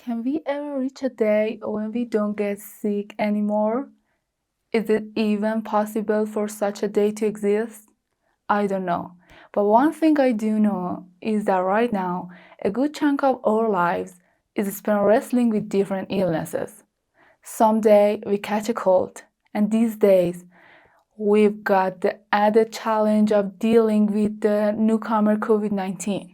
Can we ever reach a day when we don't get sick anymore? Is it even possible for such a day to exist? I don't know. But one thing I do know is that right now, a good chunk of our lives is spent wrestling with different illnesses. Someday we catch a cold, and these days we've got the added challenge of dealing with the newcomer COVID-19.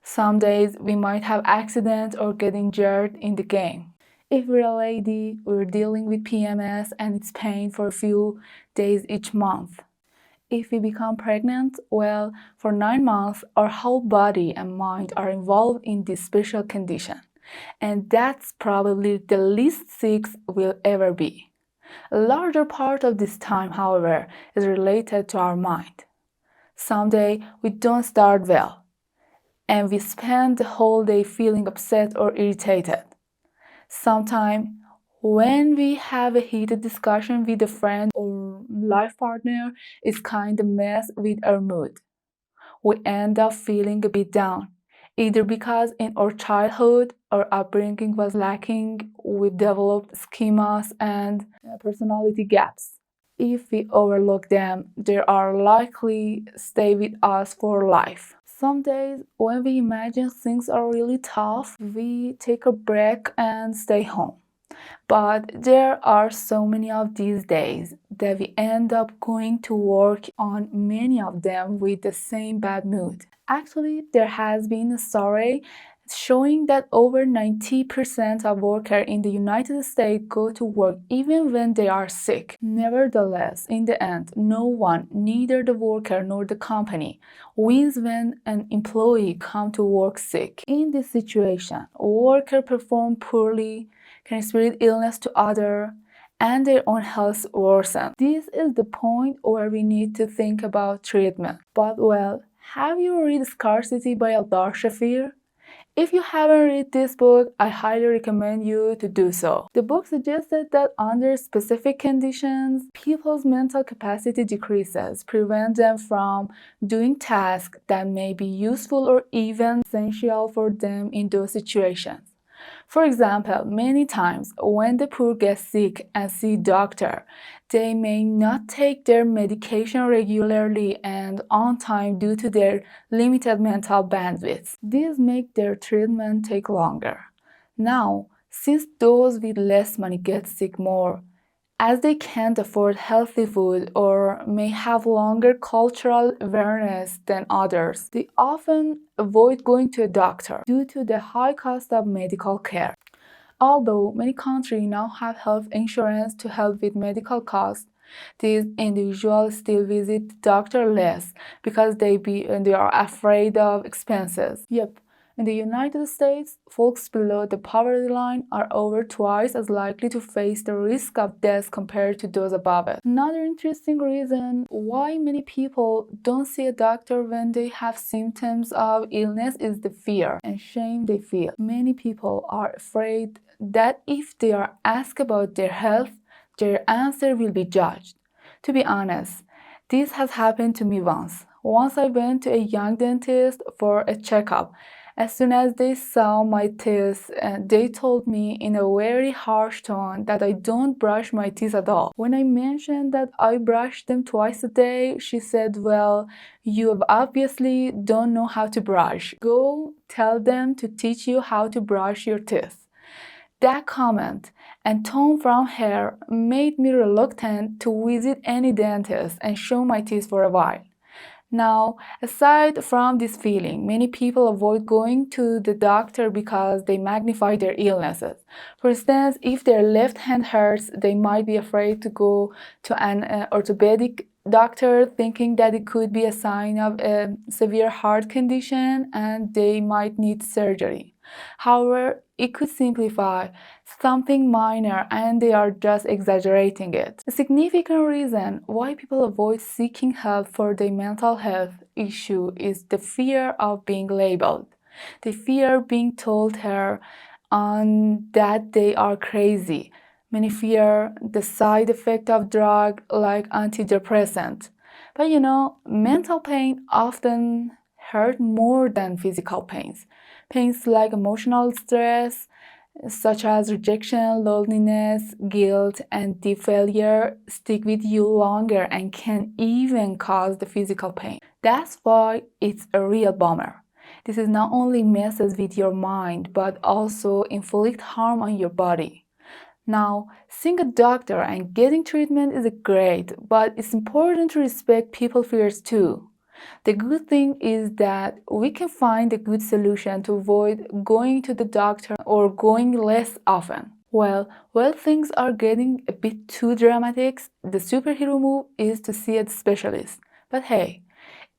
Some days we might have accidents or get injured in the game. If we're a lady, we're dealing with PMS and it's pain for a few days each month. If we become pregnant, well, for 9 months, our whole body and mind are involved in this special condition. And that's probably the least sick we'll ever be. A larger part of this time, however, is related to our mind. Someday we don't start well and we spend the whole day feeling upset or irritated. Sometimes, when we have a heated discussion with a friend or life partner, it's kind of mess with our mood. We end up feeling a bit down, either because in our childhood our upbringing was lacking, we developed schemas and personality gaps. If we overlook them, they are likely stay with us for life. Some days, when we imagine things are really tough, we take a break and stay home. But there are so many of these days that we end up going to work on many of them with the same bad mood. Actually, there has been a survey showing that over 90% of workers in the United States go to work even when they are sick. Nevertheless, in the end, no one, neither the worker nor the company, wins when an employee comes to work sick. In this situation, workers perform poorly, can spread illness to others, and their own health worsen. This is the point where we need to think about treatment. But well, have you read Scarcity by Aldar Shafir? If you haven't read this book, I highly recommend you to do so. The book suggested that under specific conditions, people's mental capacity decreases, prevent them from doing tasks that may be useful or even essential for them in those situations. For example, many times when the poor get sick and see doctor, they may not take their medication regularly and on time due to their limited mental bandwidth. This makes their treatment take longer. Now, since those with less money get sick more, as they can't afford healthy food or may have longer cultural awareness than others, they often avoid going to a doctor due to the high cost of medical care. Although many countries now have health insurance to help with medical costs, these individuals still visit the doctor less because they are afraid of expenses. Yep. In the United States, folks below the poverty line are over twice as likely to face the risk of death compared to those above it. Another interesting reason why many people don't see a doctor when they have symptoms of illness is the fear and shame they feel. Many people are afraid that if they are asked about their health, their answer will be judged. To be honest, this has happened to me once. Once I went to a young dentist for a checkup. As soon as they saw my teeth, they told me in a very harsh tone that I don't brush my teeth at all. When I mentioned that I brush them twice a day, she said, "Well, you obviously don't know how to brush. Go tell them to teach you how to brush your teeth." That comment and tone from her made me reluctant to visit any dentist and show my teeth for a while. Now, aside from this feeling, many people avoid going to the doctor because they magnify their illnesses. For instance, if their left hand hurts, they might be afraid to go to an orthopedic doctor thinking that it could be a sign of a severe heart condition and they might need surgery. However, it could simplify something minor and they are just exaggerating it. A significant reason why people avoid seeking help for their mental health issue is the fear of being labeled. They fear being told that they are crazy. Many fear the side effect of drugs like antidepressant. But mental pain often hurt more than physical pains. Pains like emotional stress, such as rejection, loneliness, guilt, and deep failure, stick with you longer and can even cause the physical pain. That's why it's a real bummer. This is not only messes with your mind, but also inflict harm on your body. Now, seeing a doctor and getting treatment is great, but it's important to respect people's fears too. The good thing is that we can find a good solution to avoid going to the doctor or going less often. Well, things are getting a bit too dramatic. The superhero move is to see a specialist. But hey,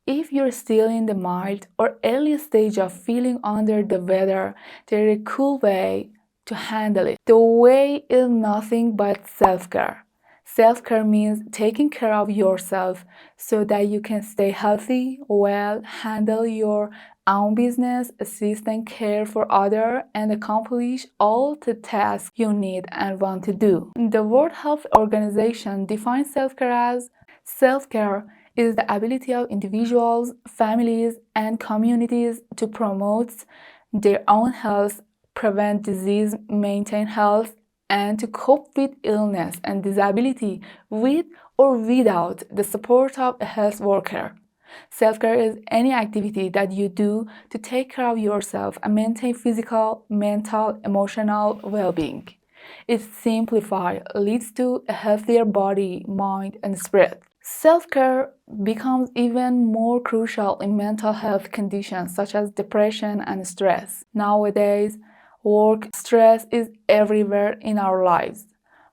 if you're still in the mild or early stage of feeling under the weather, there's a cool way to handle it. The way is nothing but self-care. Self-care means taking care of yourself so that you can stay healthy, well, handle your own business, assist and care for others, and accomplish all the tasks you need and want to do. The World Health Organization defines self-care as self-care is the ability of individuals, families, and communities to promote their own health, prevent disease, maintain health, and to cope with illness and disability with or without the support of a health worker. Self-care is any activity that you do to take care of yourself and maintain physical, mental, emotional well-being. It simplifies, leads to a healthier body, mind, and spirit. Self-care becomes even more crucial in mental health conditions such as depression and stress. Nowadays, work stress is everywhere in our lives.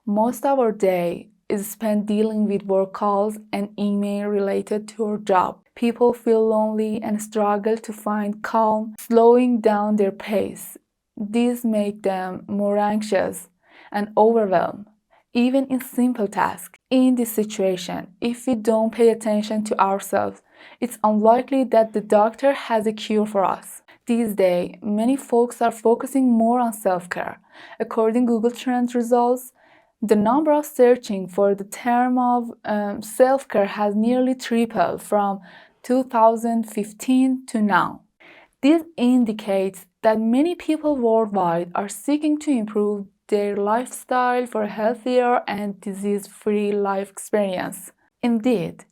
Most of our day is spent dealing with work calls and email related to our job. People feel lonely and struggle to find calm, slowing down their pace. This makes them more anxious and overwhelmed, even in simple tasks. In this situation, if we don't pay attention to ourselves, it's unlikely that the doctor has a cure for us. These days, many folks are focusing more on self-care. According to Google Trends results, the number of searching for the term of self-care has nearly tripled from 2015 to now. This indicates that many people worldwide are seeking to improve their lifestyle for a healthier and disease-free life experience. Indeed,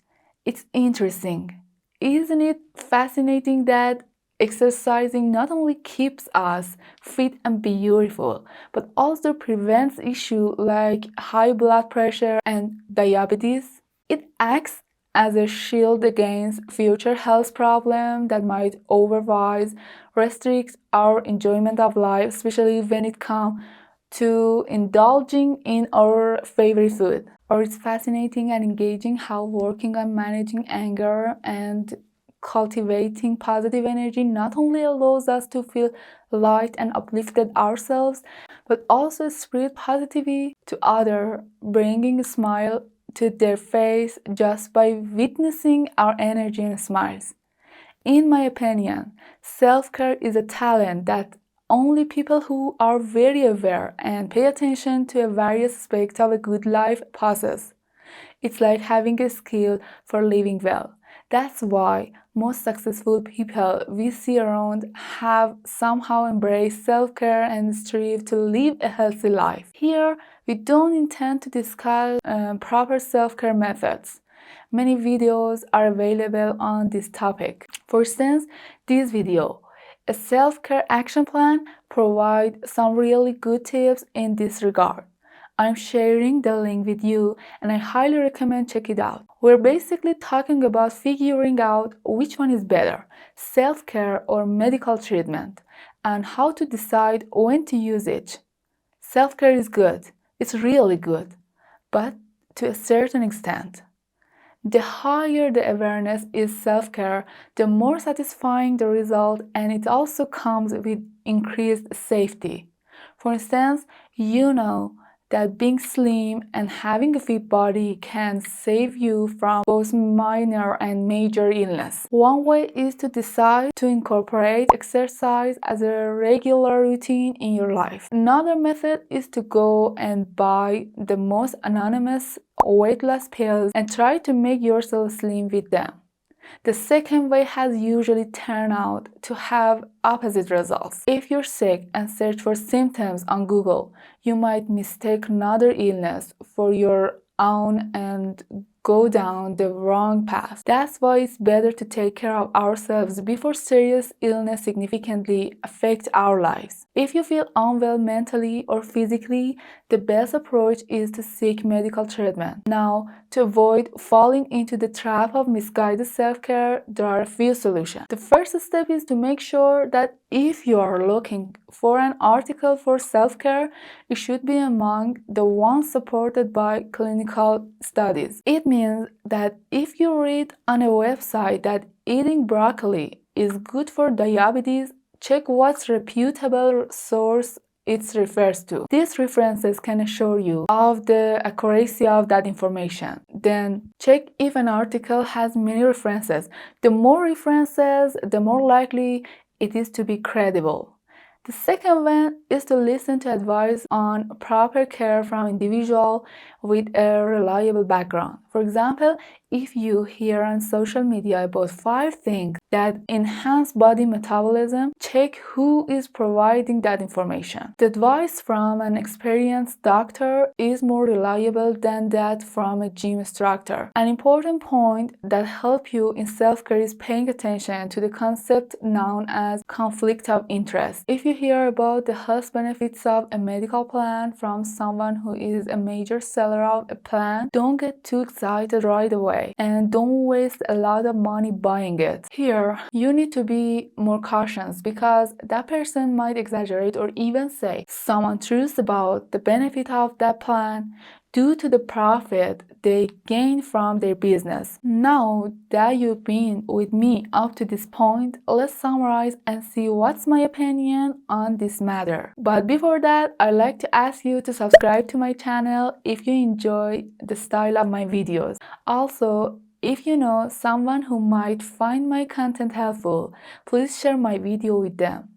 it's interesting. Isn't it fascinating that exercising not only keeps us fit and beautiful, but also prevents issues like high blood pressure and diabetes? It acts as a shield against future health problems that might otherwise restrict our enjoyment of life, especially when it comes to indulging in our favorite food. Or it's fascinating and engaging how working on managing anger and cultivating positive energy not only allows us to feel light and uplifted ourselves, but also spread positivity to others, bringing a smile to their face just by witnessing our energy and smiles. In my opinion, self-care is a talent that only people who are very aware and pay attention to various aspects of a good life possess. It's like having a skill for living well. That's why most successful people we see around have somehow embraced self-care and strive to live a healthy life. Here, we don't intend to discuss proper self-care methods. Many videos are available on this topic. For instance, this video, a self-care action plan, provides some really good tips in this regard. I'm sharing the link with you and I highly recommend check it out. We're basically talking about figuring out which one is better, self-care or medical treatment, and how to decide when to use it. Self-care is good, it's really good, but to a certain extent. The higher the awareness is self-care, the more satisfying the result, and it also comes with increased safety. For instance, you know that being slim and having a fit body can save you from both minor and major illness. One way is to decide to incorporate exercise as a regular routine in your life. Another method is to go and buy the most anonymous weight loss pills and try to make yourself slim with them. The second way has usually turned out to have opposite results. If you're sick and search for symptoms on Google, you might mistake another illness for your own and go down the wrong path. That's why it's better to take care of ourselves before serious illness significantly affect our lives. If you feel unwell mentally or physically, the best approach is to seek medical treatment. Now, to avoid falling into the trap of misguided self-care, there are a few solutions. The first step is to make sure that if you are looking for an article for self-care, it should be among the ones supported by clinical studies. It means that if you read on a website that eating broccoli is good for diabetes, check what reputable source it refers to. These references can assure you of the accuracy of that information. Then check if an article has many references. The more references, the more likely it is to be credible. The second one is to listen to advice on proper care from individual with a reliable background. For example, if you hear on social media about 5 things that enhance body metabolism, check who is providing that information. The advice from an experienced doctor is more reliable than that from a gym instructor. An important point that helps you in self-care is paying attention to the concept known as conflict of interest. If you hear about the health benefits of a medical plan from someone who is a major seller of a plan, don't get too excited right away and don't waste a lot of money buying it. Here, you need to be more cautious because that person might exaggerate or even say someone truths about the benefit of that plan due to the profit they gain from their business. Now that you've been with me up to this point, let's summarize and see what's my opinion on this matter. But before that, I'd like to ask you to subscribe to my channel if you enjoy the style of my videos. Also, if you know someone who might find my content helpful, please share my video with them,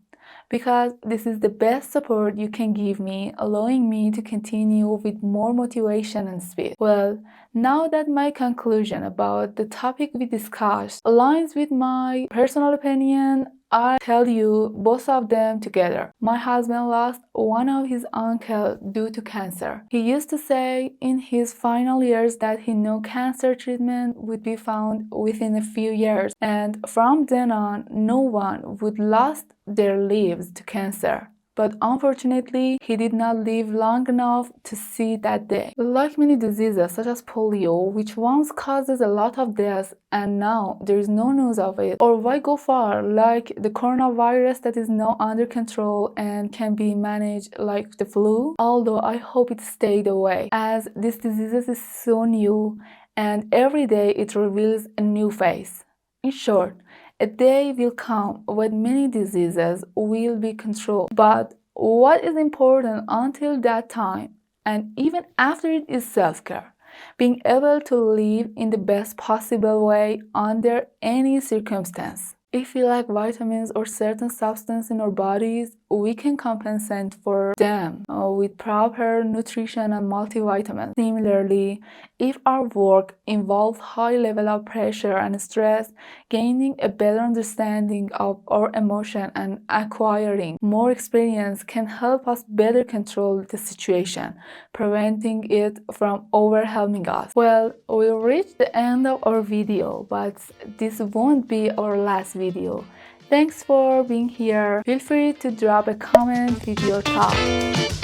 because this is the best support you can give me, allowing me to continue with more motivation and speed. Well, now that my conclusion about the topic we discussed aligns with my personal opinion, I'll tell you both of them together. My husband lost one of his uncles due to cancer. He used to say in his final years that he knew cancer treatment would be found within a few years, and from then on, no one would lose their lives to cancer. But unfortunately, he did not live long enough to see that day. Like many diseases such as polio, which once causes a lot of deaths and now there is no news of it, or why go far, like the coronavirus that is now under control and can be managed like the flu, although I hope it stayed away, as this disease is so new and every day it reveals a new face. In short, a day will come when many diseases will be controlled. But what is important until that time, and even after it, is self-care. Being able to live in the best possible way under any circumstance. If we lack vitamins or certain substances in our bodies, we can compensate for them with proper nutrition and multivitamins. Similarly, if our work involves high level of pressure and stress, gaining a better understanding of our emotion and acquiring more experience can help us better control the situation, preventing it from overwhelming us. Well, we reached the end of our video, but this won't be our last video. Thanks for being here. Feel free to drop a comment with your thoughts.